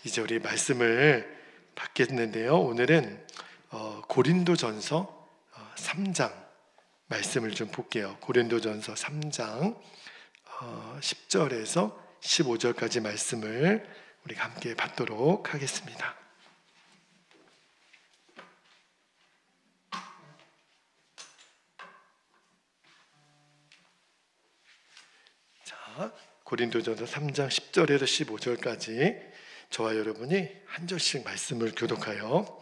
이제 우리 말씀을 받겠는데요. 오늘은 고린도전서 3장 말씀을 좀 볼게요. 고린도전서 3장 10절에서 15절까지 말씀을 우리가 함께 받도록 하겠습니다. 자, 고린도전서 3장 10절에서 15절까지 저와 여러분이 한 절씩 말씀을 교독하여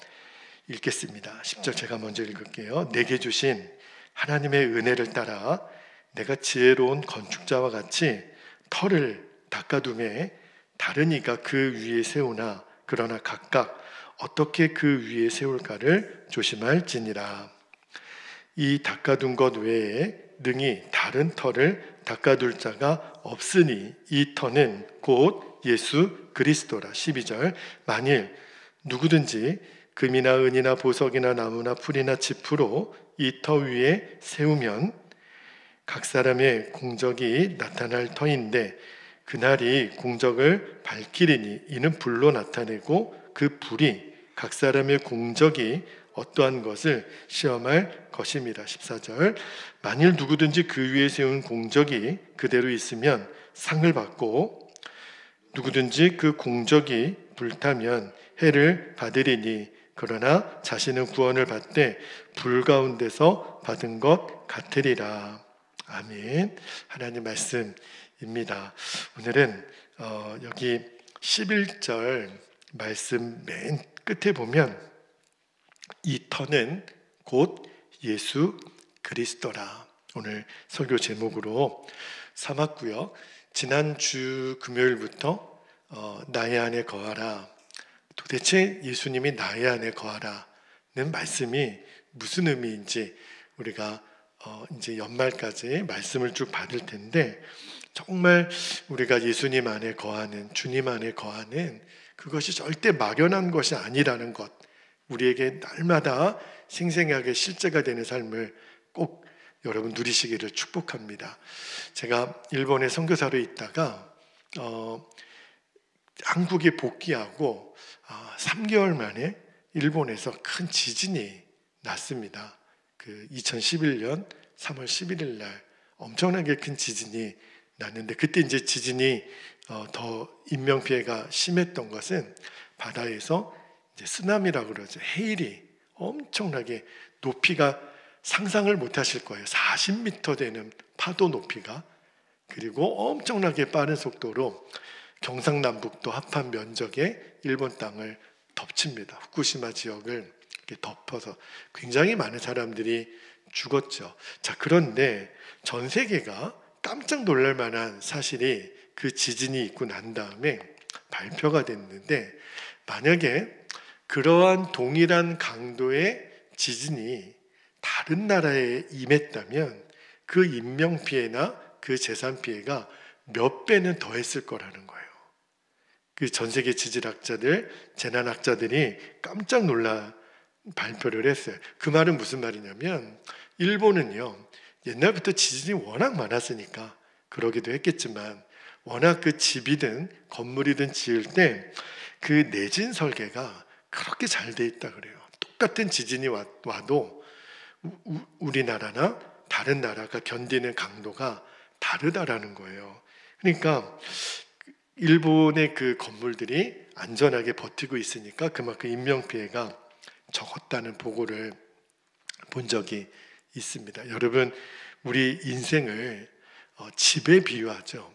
읽겠습니다. 10절 제가 먼저 읽을게요. 내게 주신 하나님의 은혜를 따라 내가 지혜로운 건축자와 같이 터를 닦아둠에 다른 이가 그 위에 세우나 그러나 각각 어떻게 그 위에 세울까를 조심할지니라. 이 닦아둔 것 외에 능히 다른 터를 닦아둘 자가 없으니 이 터는 곧 예수 그리스도라. 12절 만일 누구든지 금이나 은이나 보석이나 나무나 풀이나 짚으로 이 터 위에 세우면 각 사람의 공적이 나타날 터인데 그날이 공적을 밝히리니 이는 불로 나타내고 그 불이 각 사람의 공적이 어떠한 것을 시험할 것입니다. 14절 만일 누구든지 그 위에 세운 공적이 그대로 있으면 상을 받고 누구든지 그 공적이 불타면 해를 받으리니 그러나 자신은 구원을 받되 불 가운데서 받은 것 같으리라. 아멘. 하나님 말씀입니다. 오늘은 여기 11절 말씀 맨 끝에 보면 이 터는 곧 예수 그리스도라. 오늘 설교 제목으로 삼았고요. 지난주 금요일부터 나의 안에 거하라. 도대체 예수님이 나의 안에 거하라는 말씀이 무슨 의미인지 우리가 이제 연말까지 말씀을 쭉 받을 텐데 정말 우리가 예수님 안에 거하는, 주님 안에 거하는 그것이 절대 막연한 것이 아니라는 것, 우리에게 날마다 생생하게 실제가 되는 삶을 꼭 여러분 누리시기를 축복합니다. 제가 일본에 선교사로 있다가 한국에 복귀하고 3개월 만에 일본에서 큰 지진이 났습니다. 그 2011년 3월 11일 날 엄청나게 큰 지진이 났는데 그때 이제 지진이 더 인명피해가 심했던 것은 바다에서 이제 쓰나미라고 그러죠. 해일이 엄청나게 높이가 상상을 못 하실 거예요. 40m 되는 파도 높이가, 그리고 엄청나게 빠른 속도로 경상남북도 합한 면적의 일본 땅을 덮칩니다. 후쿠시마 지역을 이렇게 덮어서 굉장히 많은 사람들이 죽었죠. 자, 그런데 전 세계가 깜짝 놀랄 만한 사실이 그 지진이 있고 난 다음에 발표가 됐는데, 만약에 그러한 동일한 강도의 지진이 다른 나라에 임했다면 그 인명피해나 그 재산피해가 몇 배는 더 했을 거라는 거예요. 그 전세계 지질학자들, 재난학자들이 깜짝 놀라 발표를 했어요. 그 말은 무슨 말이냐면 일본은요, 옛날부터 지진이 워낙 많았으니까 그러기도 했겠지만 워낙 그 집이든 건물이든 지을 때 그 내진 설계가 그렇게 잘 돼 있다 그래요. 똑같은 지진이 와도 우리나라나 다른 나라가 견디는 강도가 다르다라는 거예요. 그러니까 일본의 그 건물들이 안전하게 버티고 있으니까 그만큼 인명피해가 적었다는 보고를 본 적이 있습니다. 여러분, 우리 인생을 집에 비유하죠.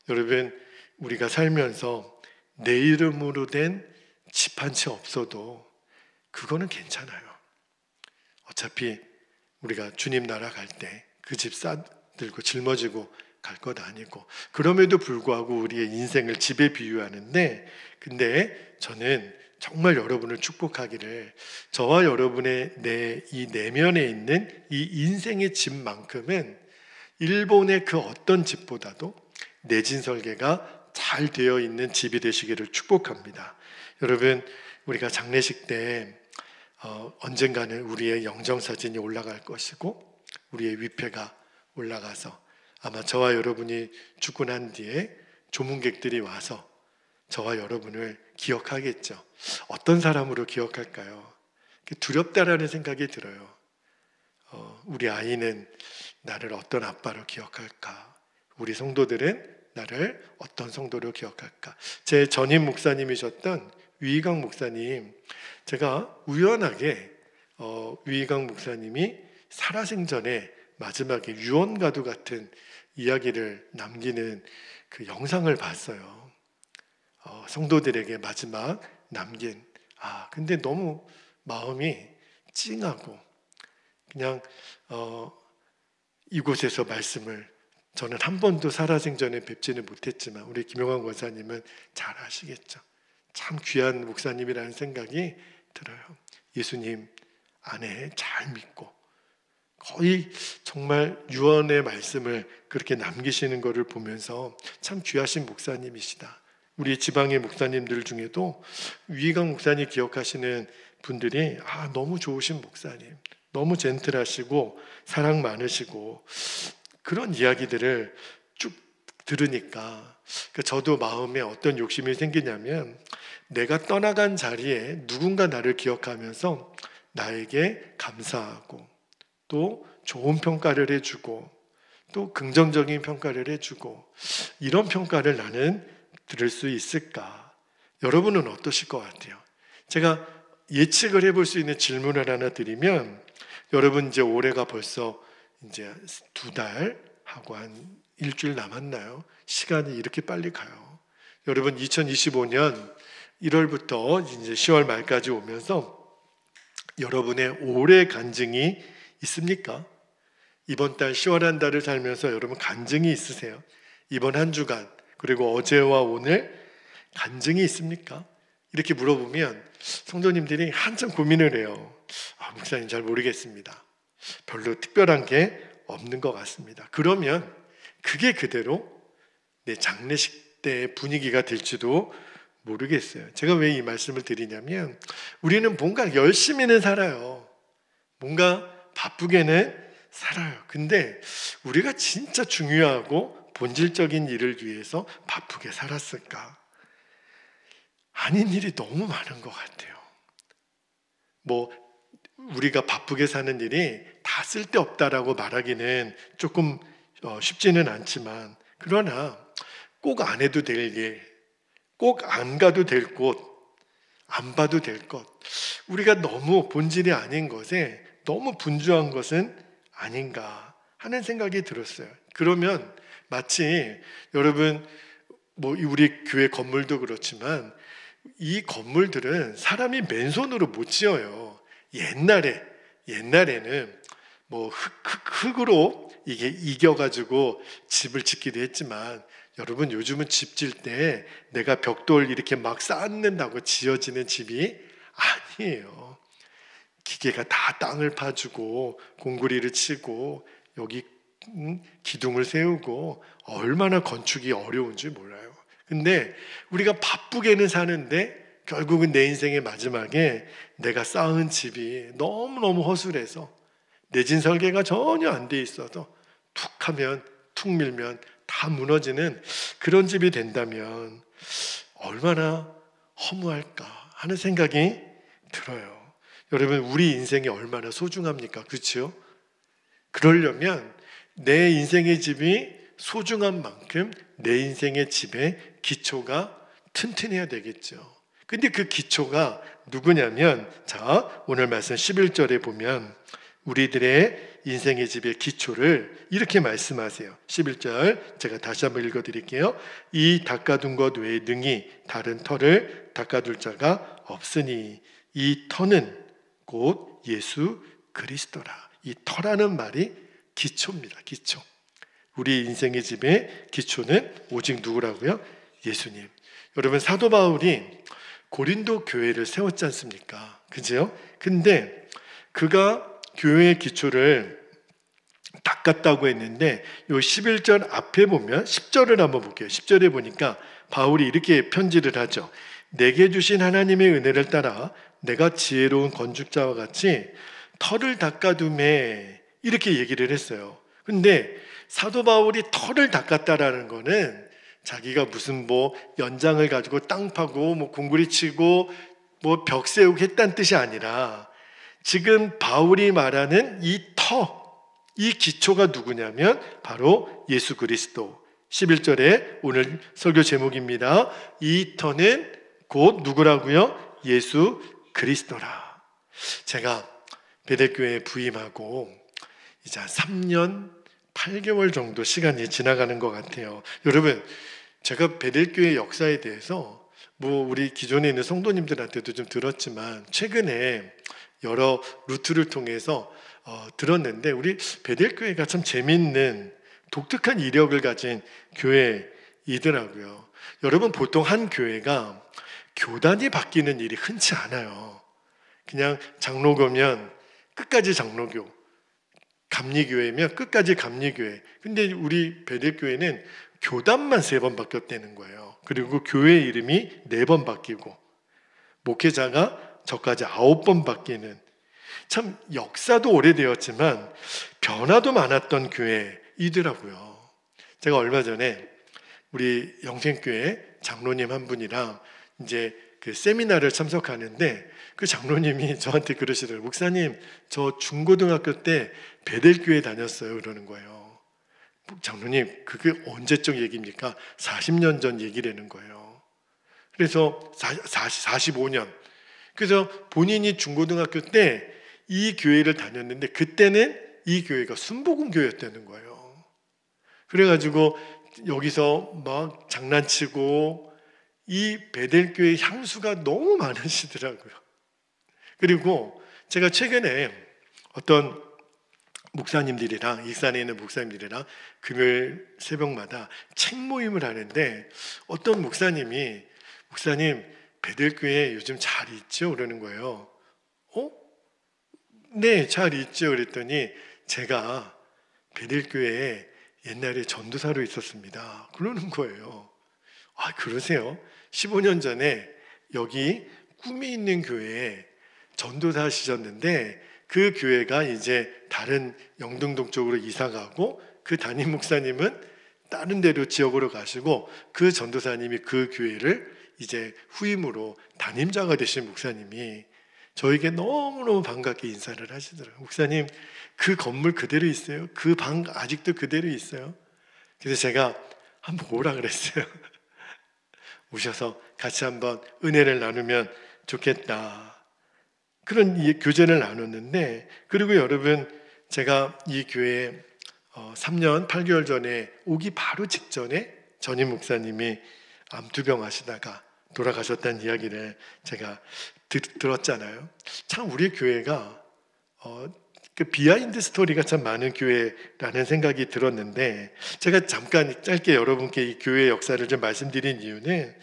여러분, 우리가 살면서 내 이름으로 된 집 한 채 없어도 그거는 괜찮아요. 어차피 우리가 주님 나라 갈 때 그 집 싸들고 짊어지고 갈 것 아니고, 그럼에도 불구하고 우리의 인생을 집에 비유하는데, 근데 저는 정말 여러분을 축복하기를 저와 여러분의 이 내면에 있는 이 인생의 집만큼은 일본의 그 어떤 집보다도 내진 설계가 잘 되어 있는 집이 되시기를 축복합니다. 여러분, 우리가 장례식 때 언젠가는 우리의 영정사진이 올라갈 것이고 우리의 위패가 올라가서 아마 저와 여러분이 죽고 난 뒤에 조문객들이 와서 저와 여러분을 기억하겠죠. 어떤 사람으로 기억할까요? 두렵다라는 생각이 들어요. 우리 아이는 나를 어떤 아빠로 기억할까? 우리 성도들은 나를 어떤 성도로 기억할까? 제 전임 목사님이셨던 위희강 목사님, 제가 우연하게 위희강 목사님이 살아생전에 마지막에 유언과도 같은 이야기를 남기는 그 영상을 봤어요. 성도들에게 마지막 남긴, 근데 너무 마음이 찡하고 그냥 이곳에서 말씀을 저는 한 번도 살아생전에 뵙지는 못했지만 우리 김용환 권사님은 잘 아시겠죠. 참 귀한 목사님이라는 생각이 들어요. 예수님 안에 잘 믿고 거의 정말 유언의 말씀을 그렇게 남기시는 것을 보면서 참 귀하신 목사님이시다. 우리 지방의 목사님들 중에도 위희강 목사님 기억하시는 분들이 너무 좋으신 목사님, 너무 젠틀하시고 사랑 많으시고 그런 이야기들을 쭉 들으니까 저도 마음에 어떤 욕심이 생기냐면 내가 떠나간 자리에 누군가 나를 기억하면서 나에게 감사하고 또 좋은 평가를 해주고 또 긍정적인 평가를 해주고 이런 평가를 나는 들을 수 있을까? 여러분은 어떠실 것 같아요? 제가 예측을 해볼 수 있는 질문을 하나 드리면 여러분 이제 올해가 벌써 이제 2달 하고 한 일주일 남았나요? 시간이 이렇게 빨리 가요. 여러분 2025년 1월부터 이제 10월 말까지 오면서 여러분의 올해 간증이 있습니까? 이번 달 10월 한 달을 살면서 여러분 간증이 있으세요? 이번 한 주간 그리고 어제와 오늘 간증이 있습니까? 이렇게 물어보면 성도님들이 한참 고민을 해요. 목사님 잘 모르겠습니다. 별로 특별한 게 없는 것 같습니다. 그러면 그게 그대로 내 장례식 때의 분위기가 될지도 모르겠어요. 제가 왜 이 말씀을 드리냐면 우리는 뭔가 열심히는 살아요. 뭔가 바쁘게는 살아요. 근데 우리가 진짜 중요하고 본질적인 일을 위해서 바쁘게 살았을까? 아닌 일이 너무 많은 것 같아요. 우리가 바쁘게 사는 일이 다 쓸데없다라고 말하기는 조금 쉽지는 않지만 그러나 꼭 안 해도 될 일, 꼭 안 가도 될 곳, 안 봐도 될 것, 우리가 너무 본질이 아닌 것에 너무 분주한 것은 아닌가 하는 생각이 들었어요. 그러면 마치 여러분 우리 교회 건물도 그렇지만 이 건물들은 사람이 맨손으로 못 지어요. 옛날에는 흙으로 이게 이겨가지고 집을 짓기도 했지만 여러분 요즘은 집 질 때 내가 벽돌 이렇게 막 쌓는다고 지어지는 집이 아니에요. 기계가 다 땅을 파주고 공구리를 치고 여기 기둥을 세우고 얼마나 건축이 어려운지 몰라요. 근데 우리가 바쁘게는 사는데 결국은 내 인생의 마지막에 내가 쌓은 집이 너무너무 허술해서 내진 설계가 전혀 안 돼 있어서 툭 하면 툭 밀면 다 무너지는 그런 집이 된다면 얼마나 허무할까 하는 생각이 들어요. 여러분 우리 인생이 얼마나 소중합니까? 그렇죠? 그러려면 내 인생의 집이 소중한 만큼 내 인생의 집의 기초가 튼튼해야 되겠죠. 근데 그 기초가 누구냐면 오늘 말씀 11절에 보면 우리들의 인생의 집의 기초를 이렇게 말씀하세요. 11절 제가 다시 한번 읽어드릴게요. 이 닦아둔 것 외에 능히 다른 터를 닦아둘 자가 없으니 이 터는 곧 예수 그리스도라. 이 터라는 말이 기초입니다. 기초. 우리 인생의 집의 기초는 오직 누구라고요? 예수님. 여러분 사도 바울이 고린도 교회를 세웠지 않습니까? 그죠? 근데 그가 교회의 기초를 닦았다고 했는데 요 11절 앞에 보면 10절을 한번 볼게요. 10절에 보니까 바울이 이렇게 편지를 하죠. 내게 주신 하나님의 은혜를 따라 내가 지혜로운 건축자와 같이 터를 닦아둠에 이렇게 얘기를 했어요. 근데 사도 바울이 터를 닦았다라는 거는 자기가 무슨 뭐 연장을 가지고 땅 파고 뭐 공구리 치고 뭐 벽 세우고 했다는 뜻이 아니라 지금 바울이 말하는 이 기초가 누구냐면 바로 예수 그리스도. 11절에 오늘 설교 제목입니다. 이 터는 곧 누구라고요? 예수 그리스도라. 제가 베델교회에 부임하고 이제 3년 8개월 정도 시간이 지나가는 것 같아요. 여러분, 제가 베델교회 역사에 대해서 뭐 우리 기존에 있는 성도님들한테도 좀 들었지만 최근에 여러 루트를 통해서 들었는데 우리 베델교회가 참 재미있는 독특한 이력을 가진 교회이더라고요. 여러분, 보통 한 교회가 교단이 바뀌는 일이 흔치 않아요. 그냥 장로교면 끝까지 장로교, 감리교회면 끝까지 감리교회. 근데 우리 베델교회는 교단만 3번 바뀌었다는 거예요. 그리고 교회 이름이 4번 바뀌고 목회자가 저까지 9번 바뀌는, 참 역사도 오래되었지만 변화도 많았던 교회이더라고요. 제가 얼마 전에 우리 영생교회 장로님 한 분이랑 이제 그 세미나를 참석하는데 그 장로님이 저한테 그러시더라고요. 목사님, 저 중고등학교 때 베델교회 다녔어요. 그러는 거예요. 장로님, 그게 언제적 얘기입니까? 40년 전 얘기라는 거예요. 그래서 45년. 그래서 본인이 중고등학교 때 이 교회를 다녔는데 그때는 이 교회가 순복음교회였다는 거예요. 그래가지고 여기서 막 장난치고 이 베델교회 향수가 너무 많으시더라고요. 그리고 제가 최근에 어떤 목사님들이랑, 익산에 있는 목사님들이랑 금요일 새벽마다 책 모임을 하는데 어떤 목사님이 목사님, 베델교회 요즘 잘 있죠? 그러는 거예요. 네, 잘 있죠. 그랬더니 제가 베델교회에 옛날에 전도사로 있었습니다. 그러는 거예요. 아, 그러세요? 15년 전에 여기 꿈이 있는 교회에 전도사 하시셨는데 그 교회가 이제 다른 영등동 쪽으로 이사 가고 그 담임 목사님은 다른 데로 지역으로 가시고 그 전도사님이 그 교회를 이제 후임으로 담임자가 되신 목사님이 저에게 너무너무 반갑게 인사를 하시더라고요. 목사님, 그 건물 그대로 있어요? 그 방 아직도 그대로 있어요? 그래서 제가 한번 오라 그랬어요. 오셔서 같이 한번 은혜를 나누면 좋겠다. 그런 교제를 나눴는데, 그리고 여러분, 제가 이 교회에 3년 8개월 전에 오기 바로 직전에 전임 목사님이 암투병 하시다가 돌아가셨다는 이야기를 제가 들었잖아요. 참 우리 교회가 그 비하인드 스토리가 참 많은 교회라는 생각이 들었는데, 제가 잠깐 짧게 여러분께 이 교회의 역사를 좀 말씀드린 이유는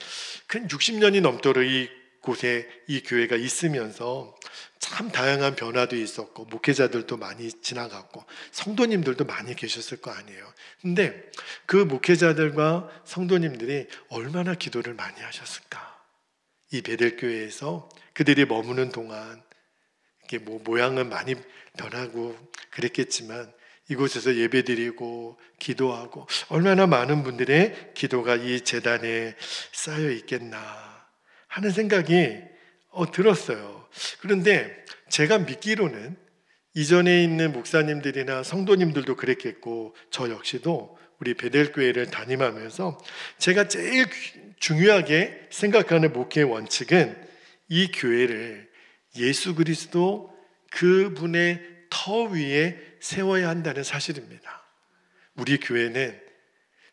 근 60년이 넘도록 이곳에 이 교회가 있으면서 참 다양한 변화도 있었고 목회자들도 많이 지나갔고 성도님들도 많이 계셨을 거 아니에요. 근데 그 목회자들과 성도님들이 얼마나 기도를 많이 하셨을까? 이 베델교회에서 그들이 머무는 동안 이게 뭐 모양은 많이 변하고 그랬겠지만 이곳에서 예배드리고 기도하고 얼마나 많은 분들의 기도가 이 제단에 쌓여 있겠나 하는 생각이 들었어요. 그런데 제가 믿기로는 이전에 있는 목사님들이나 성도님들도 그랬겠고 저 역시도 우리 베델교회를 담임하면서 제가 제일 중요하게 생각하는 목회의 원칙은 이 교회를 예수 그리스도 그분의 터 위에 세워야 한다는 사실입니다. 우리 교회는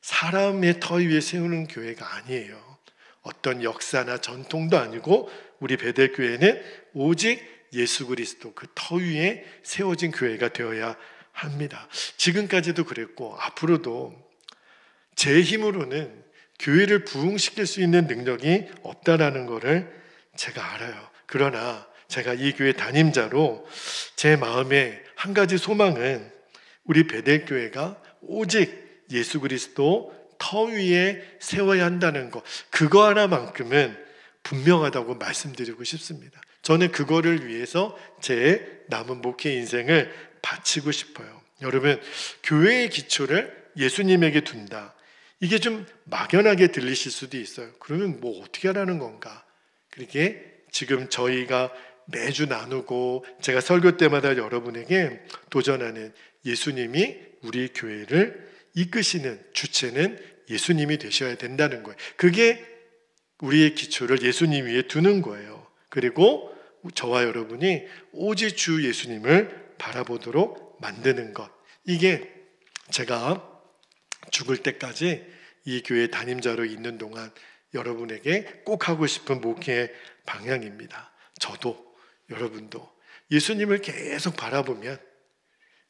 사람의 터 위에 세우는 교회가 아니에요. 어떤 역사나 전통도 아니고 우리 베델교회는 오직 예수 그리스도 그 터 위에 세워진 교회가 되어야 합니다. 지금까지도 그랬고 앞으로도 제 힘으로는 교회를 부흥시킬 수 있는 능력이 없다라는 것을 제가 알아요. 그러나 제가 이 교회 담임자로 제 마음에 한 가지 소망은 우리 베델교회가 오직 예수 그리스도 터 위에 세워야 한다는 것, 그거 하나만큼은 분명하다고 말씀드리고 싶습니다. 저는 그거를 위해서 제 남은 목회 인생을 바치고 싶어요. 여러분, 교회의 기초를 예수님에게 둔다. 이게 좀 막연하게 들리실 수도 있어요. 그러면 뭐 어떻게 하라는 건가? 그렇게 지금 저희가 매주 나누고 제가 설교 때마다 여러분에게 도전하는 예수님이 우리 교회를 이끄시는 주체는 예수님이 되셔야 된다는 거예요. 그게 우리의 기초를 예수님 위에 두는 거예요. 그리고 저와 여러분이 오직 주 예수님을 바라보도록 만드는 것. 이게 제가 죽을 때까지 이 교회 담임자로 있는 동안 여러분에게 꼭 하고 싶은 목회의 방향입니다. 저도 여러분도 예수님을 계속 바라보면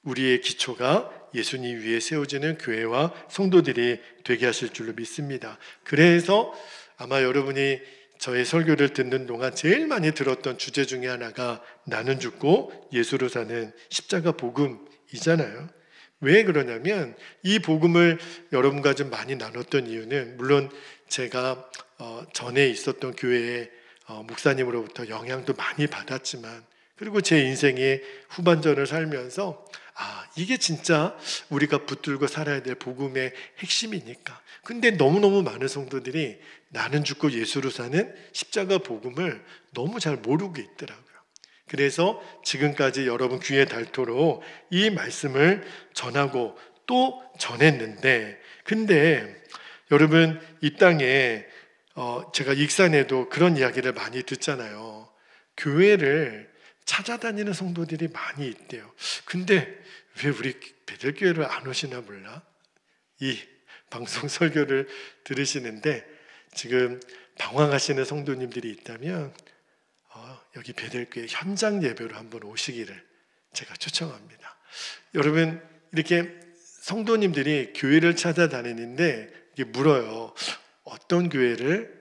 우리의 기초가 예수님 위에 세워지는 교회와 성도들이 되게 하실 줄로 믿습니다. 그래서 아마 여러분이 저의 설교를 듣는 동안 제일 많이 들었던 주제 중에 하나가 나는 죽고 예수로 사는 십자가 복음이잖아요. 왜 그러냐면 이 복음을 여러분과 좀 많이 나눴던 이유는 물론 제가 전에 있었던 교회의 목사님으로부터 영향도 많이 받았지만 그리고 제 인생의 후반전을 살면서 이게 진짜 우리가 붙들고 살아야 될 복음의 핵심이니까. 근데 너무너무 많은 성도들이 나는 죽고 예수로 사는 십자가 복음을 너무 잘 모르고 있더라고요. 그래서 지금까지 여러분 귀에 닳도록 이 말씀을 전하고 또 전했는데, 근데 여러분 이 땅에 제가 익산에도 그런 이야기를 많이 듣잖아요. 교회를 찾아다니는 성도들이 많이 있대요. 근데 왜 우리 베들교회를 안 오시나 몰라? 이 방송 설교를 들으시는데 지금 방황하시는 성도님들이 있다면 여기 베들교회 현장 예배로 한번 오시기를 제가 초청합니다. 여러분 이렇게 성도님들이 교회를 찾아다니는데 물어요. 어떤 교회를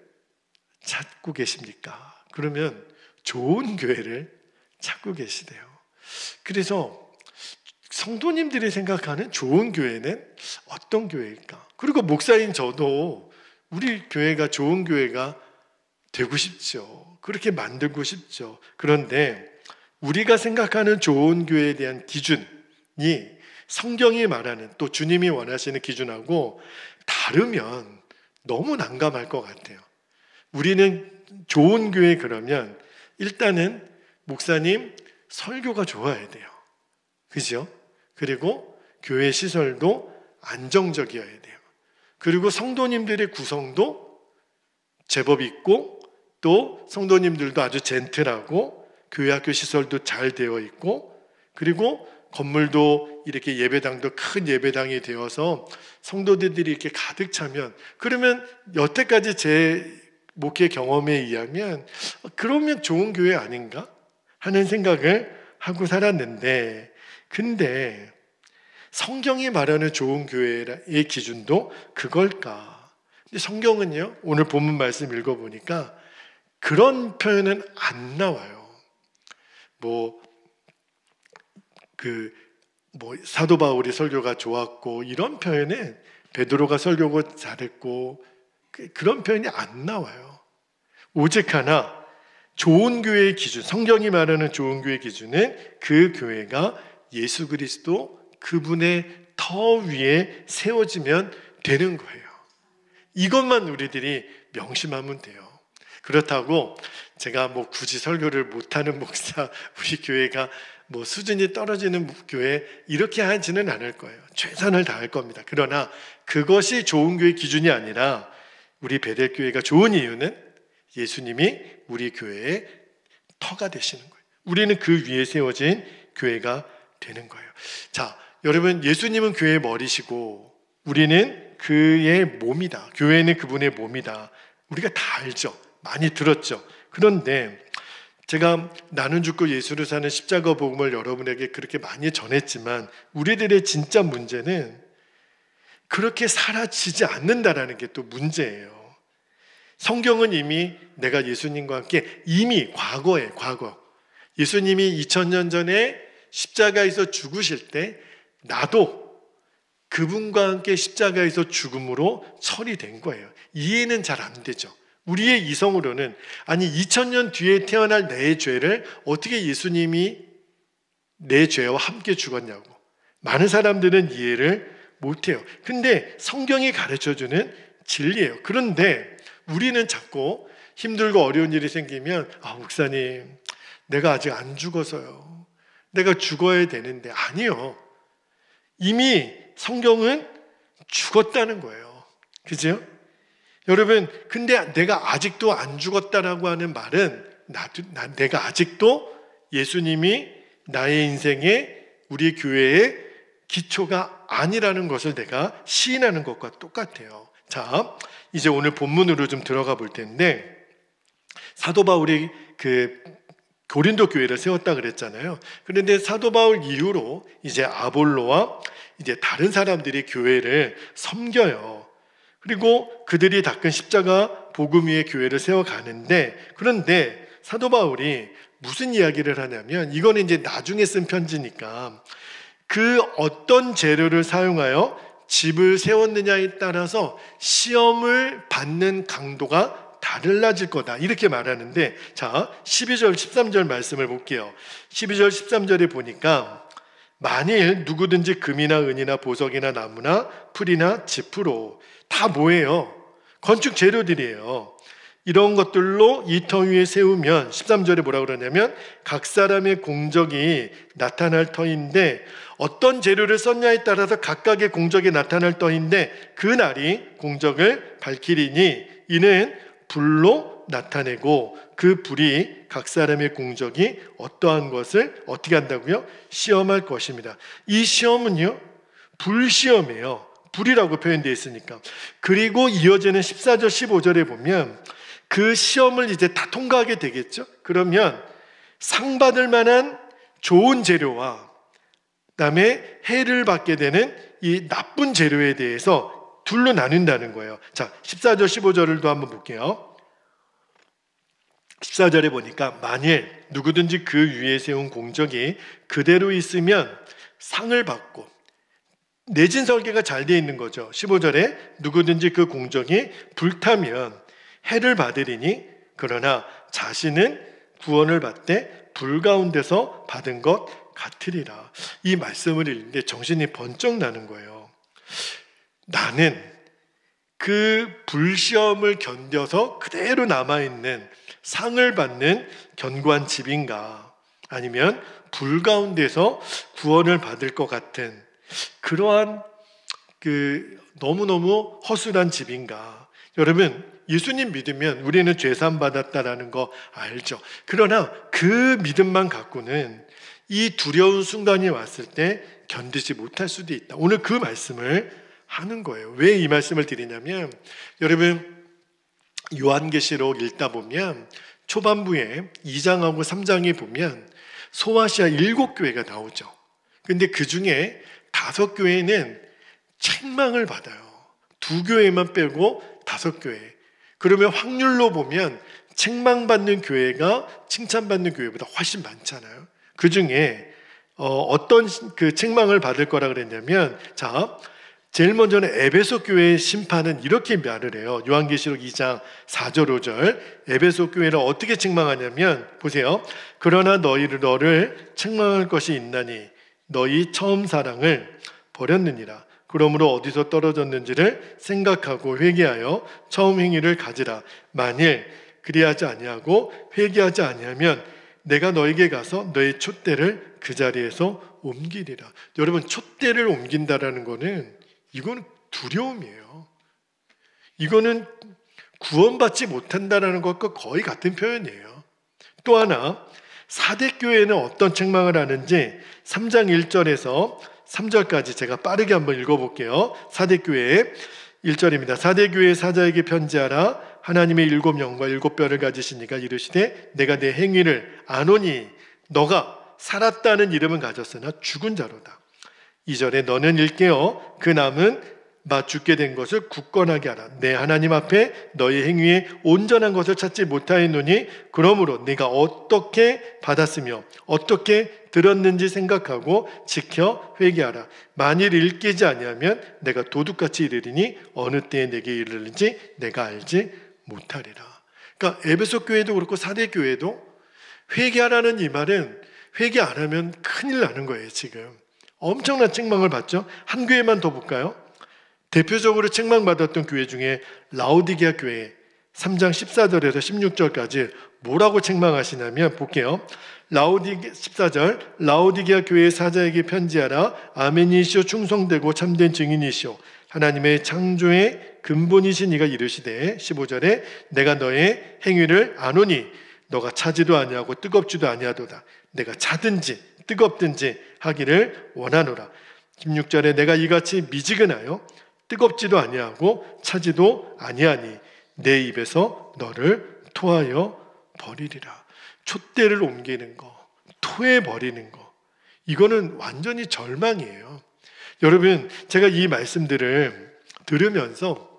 찾고 계십니까? 그러면 좋은 교회를 찾고 계시대요. 그래서 성도님들이 생각하는 좋은 교회는 어떤 교회일까? 그리고 목사인 저도 우리 교회가 좋은 교회가 되고 싶죠. 그렇게 만들고 싶죠. 그런데 우리가 생각하는 좋은 교회에 대한 기준이 성경이 말하는 또 주님이 원하시는 기준하고 다르면 너무 난감할 것 같아요. 우리는 좋은 교회 그러면 일단은 목사님 설교가 좋아야 돼요. 그죠? 그리고 교회 시설도 안정적이어야 돼요. 그리고 성도님들의 구성도 제법 있고 또 성도님들도 아주 젠틀하고 교회 학교 시설도 잘 되어 있고 그리고 건물도 이렇게 예배당도 큰 예배당이 되어서 성도들이 이렇게 가득 차면 그러면 여태까지 제 목회 경험에 의하면 그러면 좋은 교회 아닌가 하는 생각을 하고 살았는데 근데 성경이 말하는 좋은 교회의 기준도 그걸까? 근데 성경은요 오늘 본문 말씀 읽어보니까 그런 표현은 안 나와요. 사도 바울이 설교가 좋았고 이런 표현은 베드로가 설교가 잘했고 그런 표현이 안 나와요. 오직 하나 좋은 교회의 기준, 성경이 말하는 좋은 교회의 기준은 그 교회가 예수 그리스도 그분의 터 위에 세워지면 되는 거예요. 이것만 우리들이 명심하면 돼요. 그렇다고 제가 굳이 설교를 못하는 목사, 우리 교회가 수준이 떨어지는 교회 이렇게 하지는 않을 거예요. 최선을 다할 겁니다. 그러나 그것이 좋은 교회 기준이 아니라 우리 베델교회가 좋은 이유는 예수님이 우리 교회의 터가 되시는 거예요. 우리는 그 위에 세워진 교회가 되는 거예요. 자, 여러분 예수님은 교회의 머리시고 우리는 그의 몸이다. 교회는 그분의 몸이다. 우리가 다 알죠. 많이 들었죠. 그런데 제가 나는 죽고 예수를 사는 십자가 복음을 여러분에게 그렇게 많이 전했지만 우리들의 진짜 문제는 그렇게 사라지지 않는다라는 게 또 문제예요. 성경은 이미 내가 예수님과 함께 이미 과거 예수님이 2000년 전에 십자가에서 죽으실 때 나도 그분과 함께 십자가에서 죽음으로 처리된 거예요. 이해는 잘 안 되죠. 우리의 이성으로는 아니 2000년 뒤에 태어날 내 죄를 어떻게 예수님이 내 죄와 함께 죽었냐고 많은 사람들은 이해를 못해요. 근데 성경이 가르쳐주는 진리예요. 그런데 우리는 자꾸 힘들고 어려운 일이 생기면 목사님 내가 아직 안 죽어서요. 내가 죽어야 되는데. 아니요. 이미 성경은 죽었다는 거예요. 그죠? 여러분, 근데 내가 아직도 안 죽었다라고 하는 말은 내가 아직도 예수님이 나의 인생에 우리 교회의 기초가 아니라는 것을 내가 시인하는 것과 똑같아요. 자, 이제 오늘 본문으로 좀 들어가 볼 텐데, 사도 바울이 고린도 교회를 세웠다 그랬잖아요. 그런데 사도 바울 이후로 이제 아볼로와 이제 다른 사람들이 교회를 섬겨요. 그리고 그들이 닦은 십자가 복음 위에 교회를 세워가는데, 그런데 사도 바울이 무슨 이야기를 하냐면, 이거는 이제 나중에 쓴 편지니까 그 어떤 재료를 사용하여 집을 세웠느냐에 따라서 시험을 받는 강도가 달라질 거다, 이렇게 말하는데, 자 12절 13절 말씀을 볼게요. 12절 13절에 보니까 만일 누구든지 금이나 은이나 보석이나 나무나 풀이나 지프로, 다 뭐예요? 건축 재료들이에요. 이런 것들로 이 터 위에 세우면, 13절에 뭐라고 그러냐면 각 사람의 공적이 나타날 터인데, 어떤 재료를 썼냐에 따라서 각각의 공적이 나타날 터인데 그 날이 공적을 밝히리니 이는 불로 나타내고 그 불이 각 사람의 공적이 어떠한 것을 어떻게 한다고요? 시험할 것입니다. 이 시험은요, 불시험이에요. 불이라고 표현되어 있으니까. 그리고 이어지는 14절 15절에 보면 그 시험을 이제 다 통과하게 되겠죠. 그러면 상 받을 만한 좋은 재료와 그다음에 해를 받게 되는 이 나쁜 재료에 대해서 둘로 나눈다는 거예요. 자, 14절 15절을 또 한번 볼게요. 14절에 보니까 만일 누구든지 그 위에 세운 공적이 그대로 있으면 상을 받고, 내진 설계가 잘 되어 있는 거죠. 15절에 누구든지 그 공적이 불타면 해를 받으리니 그러나 자신은 구원을 받되 불 가운데서 받은 것 같으리라. 이 말씀을 읽는데 정신이 번쩍 나는 거예요. 나는 그 불시험을 견뎌서 그대로 남아있는 상을 받는 견고한 집인가, 아니면 불 가운데서 구원을 받을 것 같은 그러한 너무너무 허술한 집인가. 여러분, 예수님 믿으면 우리는 죄산 받았다라는 거 알죠. 그러나 그 믿음만 갖고는 이 두려운 순간이 왔을 때 견디지 못할 수도 있다. 오늘 그 말씀을 하는 거예요. 왜 이 말씀을 드리냐면, 여러분 요한계시록 읽다 보면 초반부에 2장하고 3장에 보면 소아시아 7교회가 나오죠. 근데 그 중에 5교회는 책망을 받아요. 2교회만 빼고 5교회. 그러면 확률로 보면 책망받는 교회가 칭찬받는 교회보다 훨씬 많잖아요. 그 중에 어떤 그 책망을 받을 거라 그랬냐면, 자, 제일 먼저는 에베소 교회의 심판은 이렇게 말을 해요. 요한계시록 2장 4절 5절. 에베소 교회를 어떻게 책망하냐면, 보세요. 그러나 너를 책망할 것이 있나니 너희 처음 사랑을 버렸느니라. 그러므로 어디서 떨어졌는지를 생각하고 회개하여 처음 행위를 가지라. 만일 그리하지 아니하고 회개하지 아니하면 내가 너에게 가서 너의 촛대를 그 자리에서 옮기리라. 여러분, 촛대를 옮긴다라는 거는, 이건 두려움이에요. 이거는 구원받지 못한다라는 것과 거의 같은 표현이에요. 또 하나, 사대교회는 어떤 책망을 하는지 3장 1절에서 3절까지 제가 빠르게 한번 읽어볼게요. 사대교회 1절입니다. 사대교회 사자에게 편지하라. 하나님의 7영과 7뼈를 가지시니가 이르시되 내가 내 행위를 아노니 너가 살았다는 이름은 가졌으나 죽은 자로다. 2절에 너는 일깨어 그 남은 죽게 된 것을 굳건하게 하라. 내 하나님 앞에 너희 행위에 온전한 것을 찾지 못하였노니 그러므로 네가 어떻게 받았으며 어떻게 들었는지 생각하고 지켜 회개하라. 만일 일깨지 아니하면 내가 도둑같이 이르리니 어느 때에 내게 이르는지 내가 알지 못하리라. 그러니까 에베소 교회도 그렇고 사대 교회도 회개하라는 이 말은 회개 안 하면 큰일 나는 거예요. 지금 엄청난 책망을 받죠. 한 교회만 더 볼까요? 대표적으로 책망받았던 교회 중에 라오디게아 교회 3장 14절에서 16절까지 뭐라고 책망하시냐면 볼게요. 14절 라오디게아 교회의 사자에게 편지하라. 아멘이시오 충성되고 참된 증인이시오 하나님의 창조의 근본이신 이가 이르시되 15절에 내가 너의 행위를 아노니 너가 차지도 아니하고 뜨겁지도 아니하도다. 내가 차든지 뜨겁든지 하기를 원하노라. 16절에 내가 이같이 미지근하여 뜨겁지도 아니하고 차지도 아니하니 내 입에서 너를 토하여 버리리라. 촛대를 옮기는 거, 토해 버리는 거, 이거는 완전히 절망이에요. 여러분, 제가 이 말씀들을 들으면서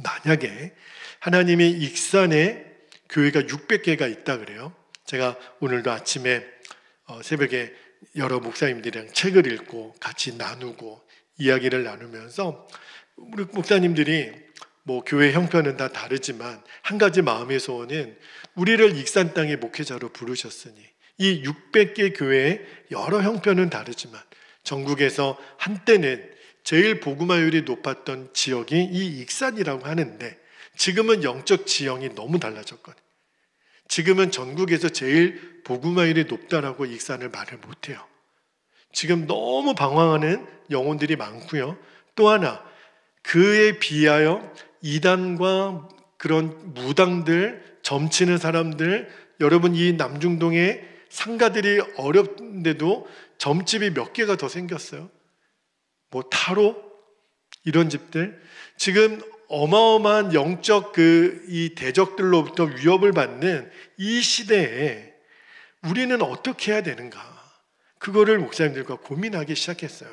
만약에 하나님의 익산에 교회가 600개가 있다 그래요. 제가 오늘도 아침에 새벽에 여러 목사님들이랑 책을 읽고 같이 나누고 이야기를 나누면서 우리 목사님들이 뭐 교회 형편은 다 다르지만 한 가지 마음의 소원은 우리를 익산 땅의 목회자로 부르셨으니 이 600개 교회의 여러 형편은 다르지만 전국에서 한때는 제일 복음화율이 높았던 지역이 이 익산이라고 하는데 지금은 영적 지형이 너무 달라졌거든요. 지금은 전국에서 제일 복음화율이 높다라고 익산을 말을 못해요. 지금 너무 방황하는 영혼들이 많고요. 또 하나 그에 비하여 이단과 그런 무당들, 점치는 사람들, 여러분 이 남중동에 상가들이 어렵는데도 점집이 몇 개가 더 생겼어요. 뭐 타로 이런 집들 지금 어마어마한 영적 이 대적들로부터 위협을 받는 이 시대에 우리는 어떻게 해야 되는가? 그거를 목사님들과 고민하기 시작했어요.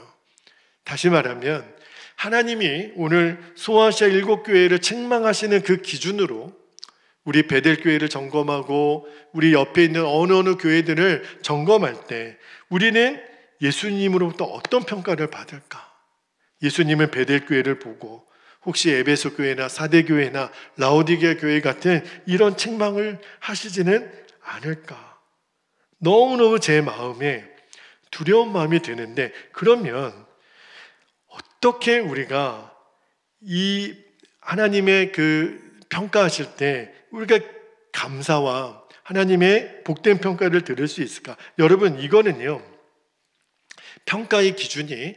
다시 말하면 하나님이 오늘 소아시아 7교회를 책망하시는 그 기준으로 우리 베델교회를 점검하고 우리 옆에 있는 어느 교회들을 점검할 때 우리는 예수님으로부터 어떤 평가를 받을까? 예수님은 베델교회를 보고 혹시 에베소 교회나 사대교회나 라오디게아 교회 같은 이런 책망을 하시지는 않을까? 너무너무 제 마음에 두려운 마음이 드는데 그러면 어떻게 우리가 이 하나님의 평가하실 때 우리가 감사와 하나님의 복된 평가를 들을 수 있을까? 여러분 이거는요 평가의 기준이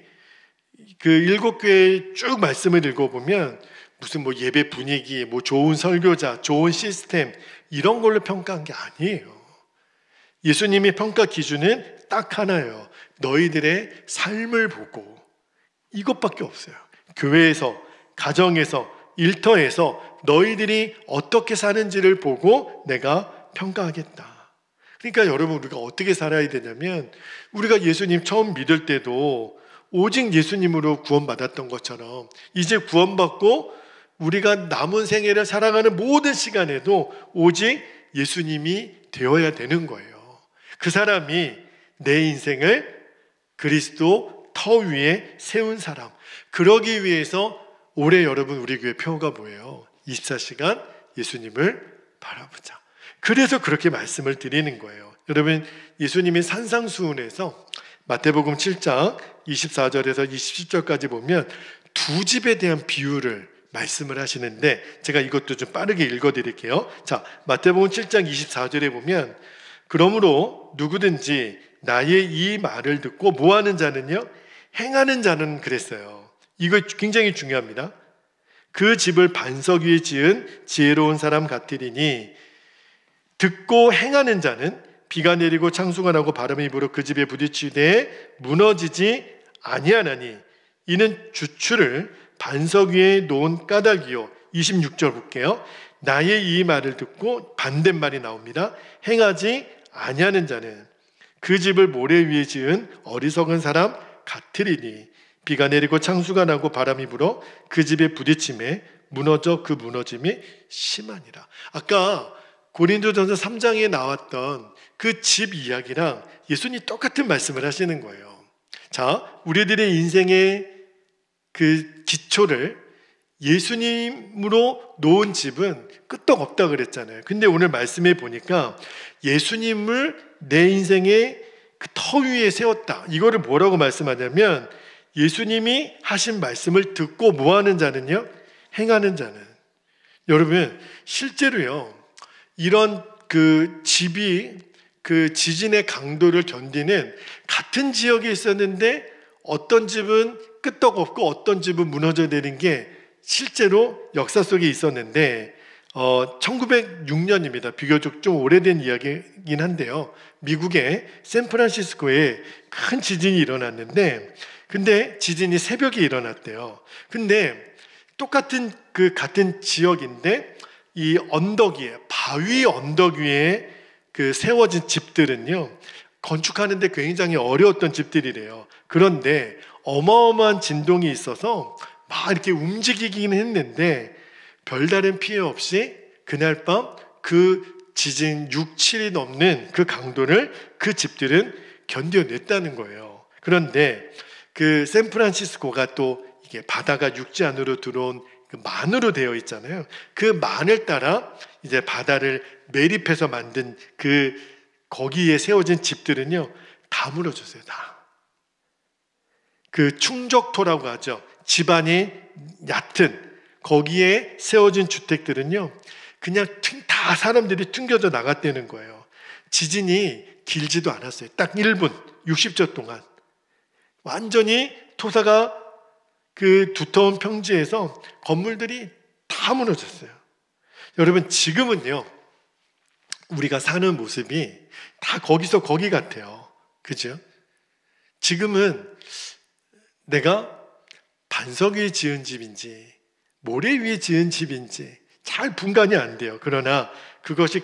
7교회 쭉 말씀을 읽어보면 무슨 뭐 예배 분위기, 뭐 좋은 설교자, 좋은 시스템 이런 걸로 평가한 게 아니에요. 예수님의 평가 기준은 딱 하나예요. 너희들의 삶을 보고 이것밖에 없어요. 교회에서, 가정에서, 일터에서 너희들이 어떻게 사는지를 보고 내가 평가하겠다. 그러니까 여러분 우리가 어떻게 살아야 되냐면 우리가 예수님 처음 믿을 때도 오직 예수님으로 구원받았던 것처럼 이제 구원받고 우리가 남은 생애를 살아가는 모든 시간에도 오직 예수님이 되어야 되는 거예요. 그 사람이 내 인생을 그리스도 터 위에 세운 사람. 그러기 위해서 올해 여러분 우리 교회 표어가 뭐예요? 24시간 예수님을 바라보자. 그래서 그렇게 말씀을 드리는 거예요. 여러분 예수님이 산상수훈에서 마태복음 7장 24절에서 27절까지 보면 두 집에 대한 비유를 말씀을 하시는데 제가 이것도 좀 빠르게 읽어드릴게요. 자, 마태복음 7장 24절에 보면 그러므로 누구든지 나의 이 말을 듣고 뭐하는 자는요? 행하는 자는 그랬어요. 이거 굉장히 중요합니다. 그 집을 반석 위에 지은 지혜로운 사람 같으리니 듣고 행하는 자는 비가 내리고 창수가 나고 바람이 불어 그 집에 부딪히되 무너지지 아니하나니 이는 주추를 반석 위에 놓은 까닭이요. 26절 볼게요. 나의 이 말을 듣고 반대말이 나옵니다. 행하지 아니하는 자는 그 집을 모래 위에 지은 어리석은 사람 같으리니 비가 내리고 창수가 나고 바람이 불어 그 집에 부딪힘에 무너져 그 무너짐이 심하니라. 아까 고린도전서 3장에 나왔던 그 집 이야기랑 예수님이 똑같은 말씀을 하시는 거예요. 자, 우리들의 인생의 그 기초를 예수님으로 놓은 집은 끄떡없다 그랬잖아요. 근데 오늘 말씀해 보니까 예수님을 내 인생의 그 터 위에 세웠다. 이거를 뭐라고 말씀하냐면 예수님이 하신 말씀을 듣고 뭐하는 자는요? 행하는 자는. 여러분 실제로요 이런 그 집이 그 지진의 강도를 견디는 같은 지역에 있었는데 어떤 집은 끄떡없고 어떤 집은 무너져 내린 게 실제로 역사 속에 있었는데 1906년입니다. 비교적 좀 오래된 이야기이긴 한데요. 미국의 샌프란시스코에 큰 지진이 일어났는데 근데 지진이 새벽에 일어났대요. 근데 똑같은 그 같은 지역인데 이 언덕 위에 바위 언덕 위에 그 세워진 집들은요 건축하는데 굉장히 어려웠던 집들이래요. 그런데 어마어마한 진동이 있어서 막 이렇게 움직이긴 했는데 별다른 피해 없이 그날 밤 그 지진 6, 7이 넘는 그 강도를 그 집들은 견뎌냈다는 거예요. 그런데 그 샌프란시스코가 또 이게 바다가 육지 안으로 들어온 그 만으로 되어 있잖아요. 그 만을 따라 이제 바다를 매립해서 만든 그 거기에 세워진 집들은요 다 무너졌어요. 다. 그 충적토라고 하죠. 집안이 얕은 거기에 세워진 주택들은요 그냥 다 사람들이 튕겨져 나갔다는 거예요. 지진이 길지도 않았어요. 딱 1분 60초 동안 완전히 토사가 그 두터운 평지에서 건물들이 다 무너졌어요. 여러분 지금은요 우리가 사는 모습이 다 거기서 거기 같아요. 그죠? 지금은 내가 반석 위에 지은 집인지 모래 위에 지은 집인지 잘 분간이 안 돼요. 그러나 그것이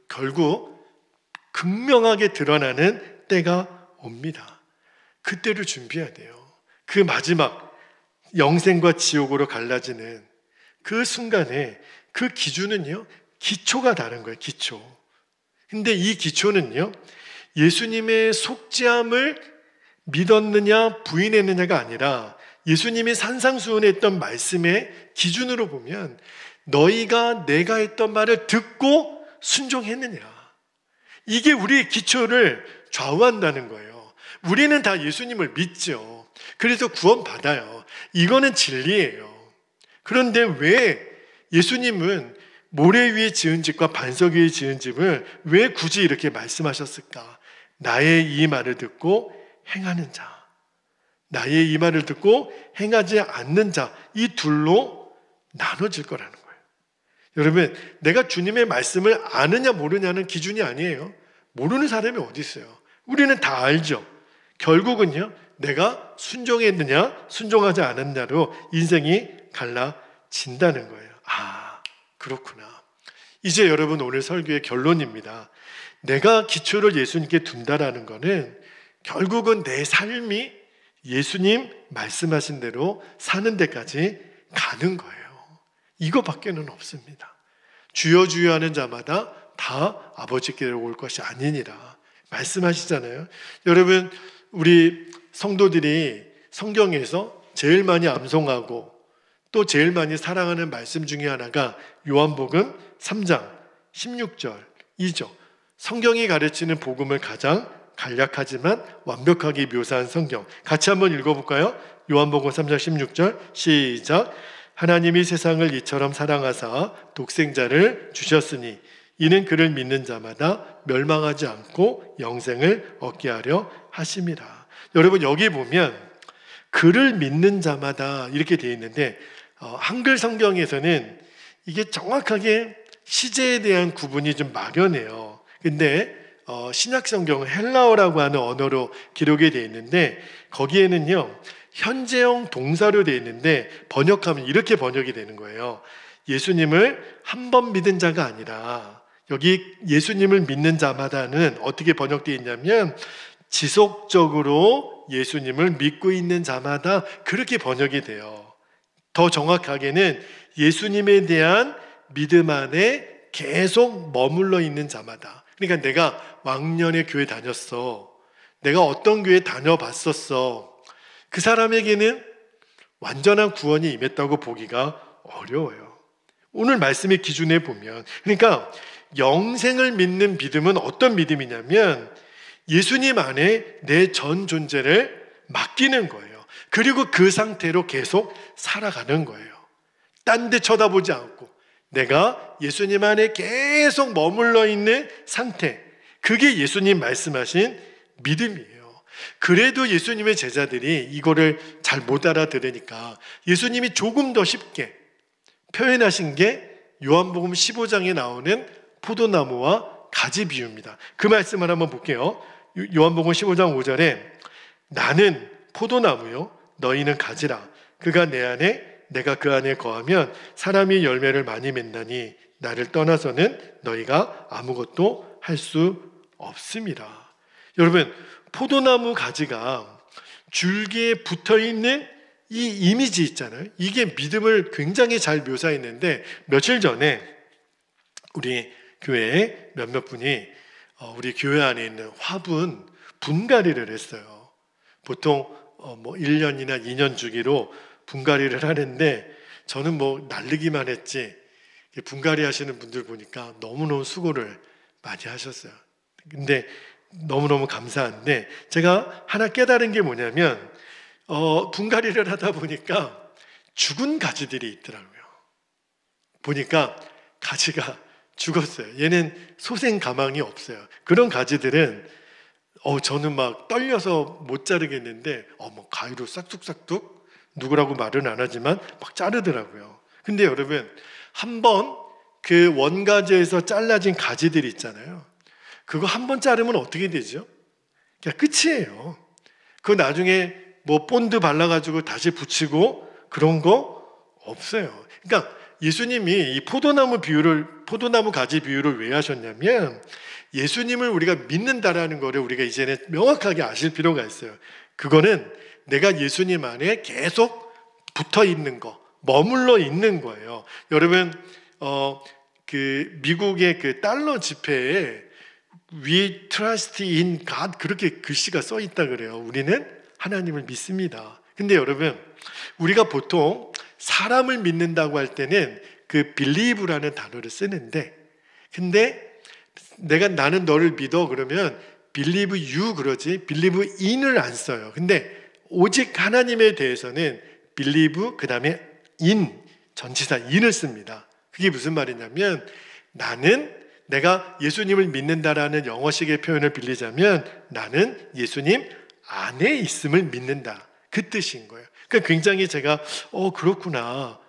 결국 극명하게 드러나는 때가 옵니다. 그때를 준비해야 돼요. 그 마지막 영생과 지옥으로 갈라지는 그 순간에 그 기준은요 기초가 다른 거예요. 기초. 근데 이 기초는요 예수님의 속죄함을 믿었느냐 부인했느냐가 아니라 예수님이 산상수훈했던 말씀의 기준으로 보면 너희가 내가 했던 말을 듣고 순종했느냐, 이게 우리의 기초를 좌우한다는 거예요. 우리는 다 예수님을 믿죠. 그래서 구원받아요. 이거는 진리예요. 그런데 왜 예수님은 모래 위에 지은 집과 반석 위에 지은 집을 왜 굳이 이렇게 말씀하셨을까? 나의 이 말을 듣고 행하는 자, 나의 이 말을 듣고 행하지 않는 자, 이 둘로 나눠질 거라는 거예요. 여러분, 내가 주님의 말씀을 아느냐 모르냐는 기준이 아니에요. 모르는 사람이 어디 있어요? 우리는 다 알죠. 결국은요, 내가 순종했느냐 순종하지 않았느냐로 인생이 갈라진다는 거예요. 아, 그렇구나. 이제 여러분, 오늘 설교의 결론입니다. 내가 기초를 예수님께 둔다라는 거는 결국은 내 삶이 예수님 말씀하신 대로 사는 데까지 가는 거예요. 이거밖에는 없습니다. 주여 주여 하는 자마다 다 아버지께로 올 것이 아니니라 말씀하시잖아요. 여러분, 우리 성도들이 성경에서 제일 많이 암송하고 또 제일 많이 사랑하는 말씀 중에 하나가 요한복음 3장 16절이죠. 성경이 가르치는 복음을 가장 간략하지만 완벽하게 묘사한 성경. 같이 한번 읽어볼까요? 요한복음 3장 16절 시작. 하나님이 세상을 이처럼 사랑하사 독생자를 주셨으니 이는 그를 믿는 자마다 멸망하지 않고 영생을 얻게 하려 하심이라. 여러분, 여기 보면 그를 믿는 자마다 이렇게 되어 있는데 한글 성경에서는 이게 정확하게 시제에 대한 구분이 좀 막연해요. 근데 신약 성경은 헬라어라고 하는 언어로 기록이 되어 있는데 거기에는요 현재형 동사로 되어 있는데 번역하면 이렇게 번역이 되는 거예요. 예수님을 한 번 믿은 자가 아니라, 여기 예수님을 믿는 자마다는 어떻게 번역되어 있냐면 지속적으로 예수님을 믿고 있는 자마다, 그렇게 번역이 돼요. 더 정확하게는 예수님에 대한 믿음 안에 계속 머물러 있는 자마다. 그러니까 내가 왕년에 교회 다녔어, 내가 어떤 교회 다녀봤었어, 그 사람에게는 완전한 구원이 임했다고 보기가 어려워요. 오늘 말씀의 기준에 보면, 그러니까 영생을 믿는 믿음은 어떤 믿음이냐면 예수님 안에 내 전 존재를 맡기는 거예요. 그리고 그 상태로 계속 살아가는 거예요. 딴 데 쳐다보지 않고 내가 예수님 안에 계속 머물러 있는 상태, 그게 예수님 말씀하신 믿음이에요. 그래도 예수님의 제자들이 이거를 잘 못 알아들으니까 예수님이 조금 더 쉽게 표현하신 게 요한복음 15장에 나오는 포도나무와 가지 비유입니다. 그 말씀을 한번 볼게요. 요한복음 15장 5절에 나는 포도나무요 너희는 가지라. 그가 내 안에 내가 그 안에 거하면 사람이 열매를 많이 맺나니 나를 떠나서는 너희가 아무것도 할 수 없습니다. 여러분, 포도나무 가지가 줄기에 붙어있는 이 이미지 있잖아요. 이게 믿음을 굉장히 잘 묘사했는데 며칠 전에 우리 교회에 몇몇 분이 우리 교회 안에 있는 화분 분갈이를 했어요. 보통 1년이나 2년 주기로 분갈이를 하는데 저는 날리기만 했지 분갈이 하시는 분들 보니까 너무너무 수고를 많이 하셨어요. 근데 너무너무 감사한데 제가 하나 깨달은 게 뭐냐면 분갈이를 하다 보니까 죽은 가지들이 있더라고요. 보니까 가지가 죽었어요. 얘는 소생 가망이 없어요. 그런 가지들은 저는 막 떨려서 못 자르겠는데 가위로 싹둑싹둑 누구라고 말은 안 하지만 막 자르더라고요. 근데 여러분, 한번 그 원가지에서 잘라진 가지들이 있잖아요. 그거 한 번 자르면 어떻게 되죠? 그냥 끝이에요. 그거 나중에 본드 발라가지고 다시 붙이고 그런 거 없어요. 그러니까 예수님이 이 포도나무 가지 비유를 왜 하셨냐면 예수님을 우리가 믿는다라는 거를 우리가 이제는 명확하게 아실 필요가 있어요. 그거는 내가 예수님 안에 계속 붙어 있는 거, 머물러 있는 거예요. 여러분, 그 미국의 그 달러 지폐에 We trust in God 그렇게 글씨가 써 있다 그래요. 우리는 하나님을 믿습니다. 근데 여러분, 우리가 보통 사람을 믿는다고 할 때는 그 believe라는 단어를 쓰는데, 근데 나는 너를 믿어 그러면 believe you 그러지 believe in을 안 써요. 근데 오직 하나님에 대해서는 believe 그 다음에 in 전치사 in을 씁니다. 그게 무슨 말이냐면 내가 예수님을 믿는다라는 영어식의 표현을 빌리자면 나는 예수님 안에 있음을 믿는다, 그 뜻인 거예요. 그러니까 굉장히 제가 그렇구나,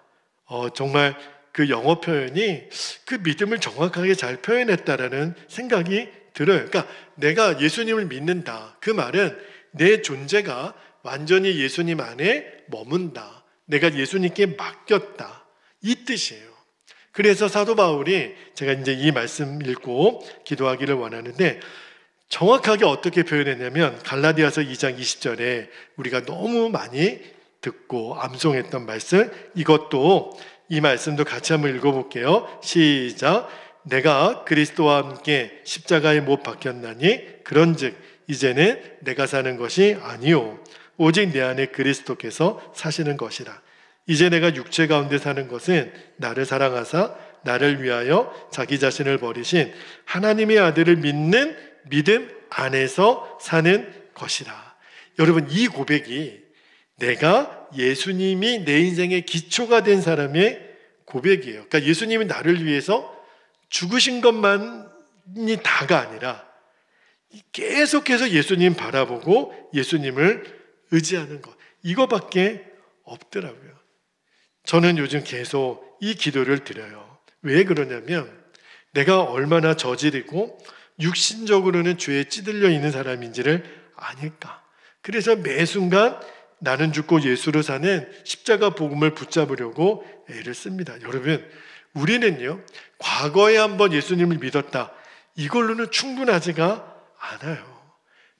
정말 그 영어 표현이 그 믿음을 정확하게 잘 표현했다라는 생각이 들어요. 그러니까 내가 예수님을 믿는다, 그 말은 내 존재가 완전히 예수님 안에 머문다, 내가 예수님께 맡겼다, 이 뜻이에요. 그래서 사도 바울이, 제가 이제 이 말씀 읽고 기도하기를 원하는데, 정확하게 어떻게 표현했냐면 갈라디아서 2장 20절에 우리가 너무 많이 듣고 암송했던 말씀, 이것도 이 말씀도 같이 한번 읽어볼게요. 시작. 내가 그리스도와 함께 십자가에 못 박혔나니 그런즉 이제는 내가 사는 것이 아니요 오직 내 안에 그리스도께서 사시는 것이라. 이제 내가 육체 가운데 사는 것은 나를 사랑하사 나를 위하여 자기 자신을 버리신 하나님의 아들을 믿는 믿음 안에서 사는 것이라. 여러분, 이 고백이 내가 예수님이 내 인생의 기초가 된 사람의 고백이에요. 그러니까 예수님이 나를 위해서 죽으신 것만이 다가 아니라 계속해서 예수님 바라보고 예수님을 의지하는 것, 이거밖에 없더라고요. 저는 요즘 계속 이 기도를 드려요. 왜 그러냐면 내가 얼마나 저질이고 육신적으로는 죄에 찌들려 있는 사람인지를 아니까. 그래서 매 순간 나는 죽고 예수로 사는 십자가 복음을 붙잡으려고 애를 씁니다. 여러분, 우리는요, 과거에 한번 예수님을 믿었다, 이걸로는 충분하지가 않아요.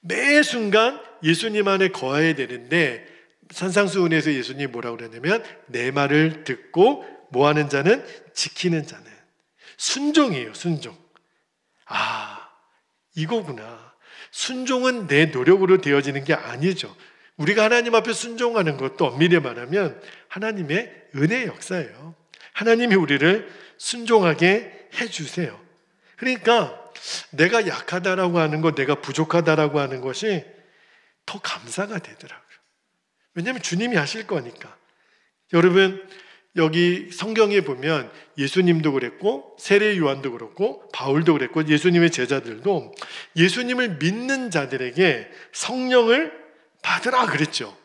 매 순간 예수님 안에 거해야 되는데, 산상수훈에서 예수님이 뭐라고 그러냐면 내 말을 듣고 뭐하는 자는 지키는 자는, 순종이에요. 순종. 이거구나. 순종은 내 노력으로 되어지는 게 아니죠. 우리가 하나님 앞에 순종하는 것도 엄밀히 말하면 하나님의 은혜의 역사예요. 하나님이 우리를 순종하게 해주세요. 그러니까 내가 약하다라고 하는 것, 내가 부족하다라고 하는 것이 더 감사가 되더라고요. 왜냐하면 주님이 하실 거니까. 여러분, 여기 성경에 보면 예수님도 그랬고 세례 요한도 그렇고 바울도 그랬고 예수님의 제자들도 예수님을 믿는 자들에게 성령을 받으라 그랬죠.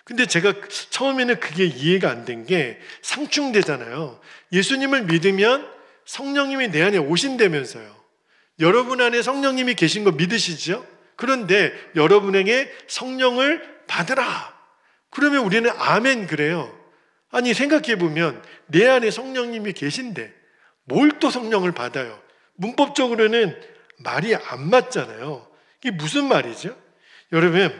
근데 제가 처음에는 그게 이해가 안 된 게 상충되잖아요. 예수님을 믿으면 성령님이 내 안에 오신다면서요. 여러분 안에 성령님이 계신 거 믿으시죠? 그런데 여러분에게 성령을 받으라. 그러면 우리는 아멘 그래요. 아니 생각해 보면 내 안에 성령님이 계신데 뭘 또 성령을 받아요? 문법적으로는 말이 안 맞잖아요. 이게 무슨 말이죠? 여러분,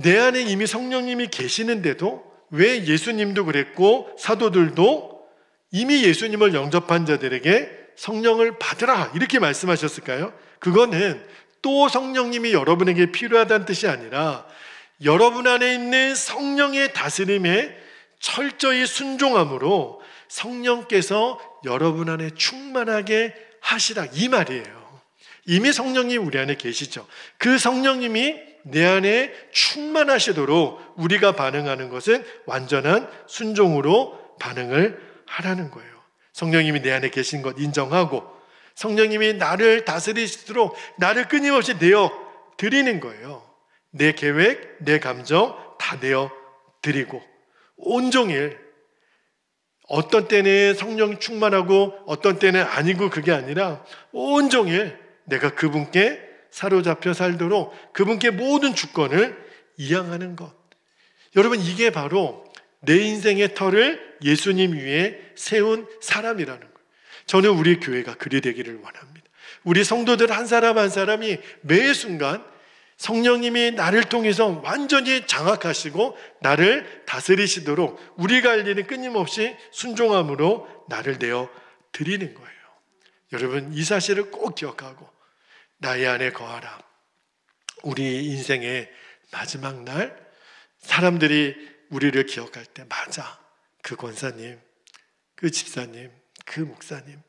내 안에 이미 성령님이 계시는데도 왜 예수님도 그랬고 사도들도 이미 예수님을 영접한 자들에게 성령을 받으라 이렇게 말씀하셨을까요? 그거는 또 성령님이 여러분에게 필요하다는 뜻이 아니라 여러분 안에 있는 성령의 다스림에 철저히 순종함으로 성령께서 여러분 안에 충만하게 하시라 이 말이에요. 이미 성령이 우리 안에 계시죠. 그 성령님이 내 안에 충만하시도록 우리가 반응하는 것은 완전한 순종으로 반응을 하라는 거예요. 성령님이 내 안에 계신 것 인정하고 성령님이 나를 다스리시도록 나를 끊임없이 내어 드리는 거예요. 내 계획, 내 감정 다 내어 드리고 온종일 어떤 때는 성령 충만하고 어떤 때는 아니고 그게 아니라 온종일 내가 그분께 사로잡혀 살도록 그분께 모든 주권을 이양하는 것. 여러분 이게 바로 내 인생의 터를 예수님 위에 세운 사람이라는 거예요. 저는 우리 교회가 그리 되기를 원합니다. 우리 성도들 한 사람 한 사람이 매 순간 성령님이 나를 통해서 완전히 장악하시고 나를 다스리시도록 우리가 할 일은 끊임없이 순종함으로 나를 내어 드리는 거예요. 여러분 이 사실을 꼭 기억하고 나의 안에 거하라. 우리 인생의 마지막 날 사람들이 우리를 기억할 때 맞아. 그 권사님, 그 집사님, 그 목사님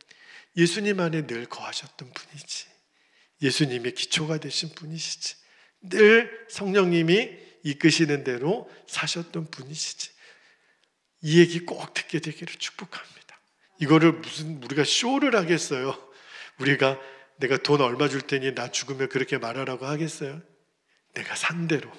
예수님 안에 늘 거하셨던 분이지. 예수님의 기초가 되신 분이시지. 늘 성령님이 이끄시는 대로 사셨던 분이시지. 이 얘기 꼭 듣게 되기를 축복합니다. 이거를 무슨 우리가 쇼를 하겠어요? 우리가 내가 돈 얼마 줄 테니 나 죽으면 그렇게 말하라고 하겠어요? 내가 산 대로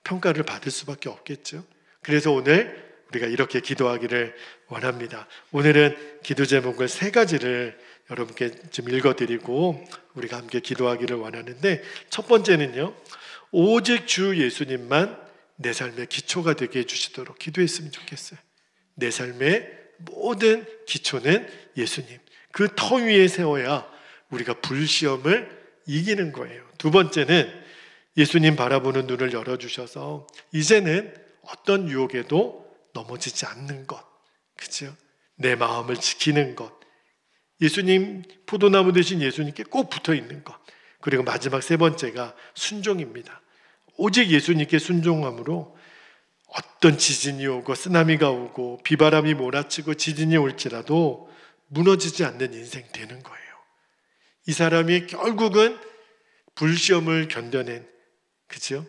평가를 받을 수밖에 없겠죠. 그래서 오늘 우리가 이렇게 기도하기를 원합니다. 오늘은 기도 제목을 3가지를 여러분께 좀 읽어드리고 우리가 함께 기도하기를 원하는데 첫 번째는요, 오직 주 예수님만 내 삶의 기초가 되게 해주시도록 기도했으면 좋겠어요. 내 삶의 모든 기초는 예수님, 그 터 위에 세워야 우리가 불시험을 이기는 거예요. 두 번째는 예수님 바라보는 눈을 열어주셔서 이제는 어떤 유혹에도 넘어지지 않는 것, 그죠? 내 마음을 지키는 것, 예수님 포도나무 되신 예수님께 꼭 붙어 있는 것, 그리고 마지막 3번째가 순종입니다. 오직 예수님께 순종함으로 어떤 지진이 오고 쓰나미가 오고 비바람이 몰아치고 지진이 올지라도 무너지지 않는 인생 되는 거예요. 이 사람이 결국은 불시험을 견뎌낸, 그죠?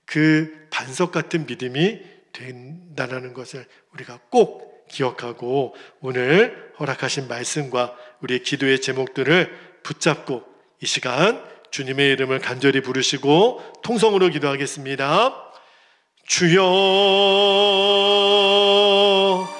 그 반석 같은 믿음이 된다는 것을 우리가 꼭 기억하고 오늘 허락하신 말씀과 우리의 기도의 제목들을 붙잡고 이 시간 주님의 이름을 간절히 부르시고 통성으로 기도하겠습니다. 주여